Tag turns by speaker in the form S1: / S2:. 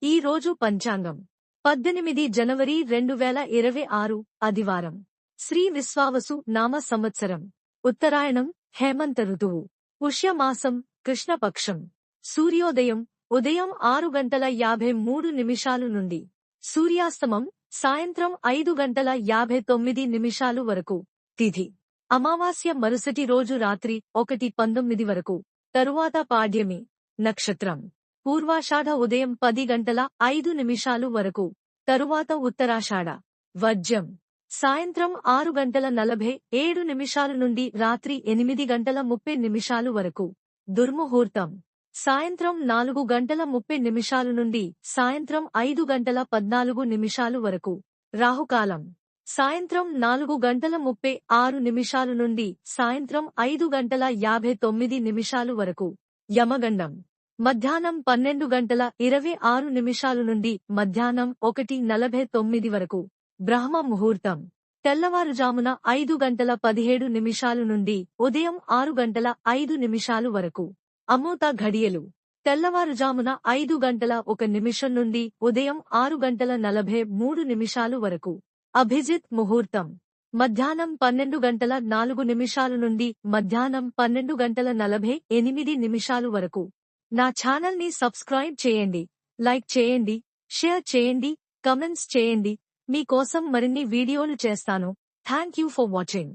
S1: ఈ రోజు పంచాంగం 18 జనవరి 2026 ఆదివారం. శ్రీ విశ్వావసు నామ సంవత్సరం. ఉత్తరాయణం, హేమంత ఋతువు. పుష్యమాసం, కృష్ణపక్షం. సూర్యోదయం ఉదయం 6:53 నుండి. సూర్యాస్తమం సాయంత్రం 5:59 వరకు. తిథి అమావాస్య మరుసటి రోజు రాత్రి 1:19 వరకు. తరువాత పాడ్యమి. నక్షత్రం పూర్వాషాఢ ఉదయం 10:05 వరకు. తరువాత ఉత్తరాషాఢ. వర్జ్యం సాయంత్రం 6:47 నుండి రాత్రి 8:30 వరకు. దుర్ముహూర్తం సాయంత్రం 4:30 నుండి సాయంత్రం 5:14 వరకు. రాహుకాలం సాయంత్రం 4:36 నుండి సాయంత్రం 5:59 వరకు. యమగండం మధ్యాహ్నం 12:26 నుండి మధ్యాహ్నం 1:49 వరకు. బ్రహ్మ ముహూర్తం తెల్లవారుజామున 5:17 నుండి ఉదయం 6:05 వరకు. అమృత ఘడియలు తెల్లవారుజామున 5:01 నుండి ఉదయం 6:43 వరకు. అభిజిత్ ముహూర్తం మధ్యాహ్నం 12:04 నుండి మధ్యాహ్నం 12:48 వరకు. నా ఛానల్ని సబ్స్క్రైబ్ చేయండి, లైక్ చేయండి, షేర్ చేయండి, కమెంట్స్ చేయండి. మీ కోసం మరిన్ని వీడియోలు చేస్తాను. Thank you for watching.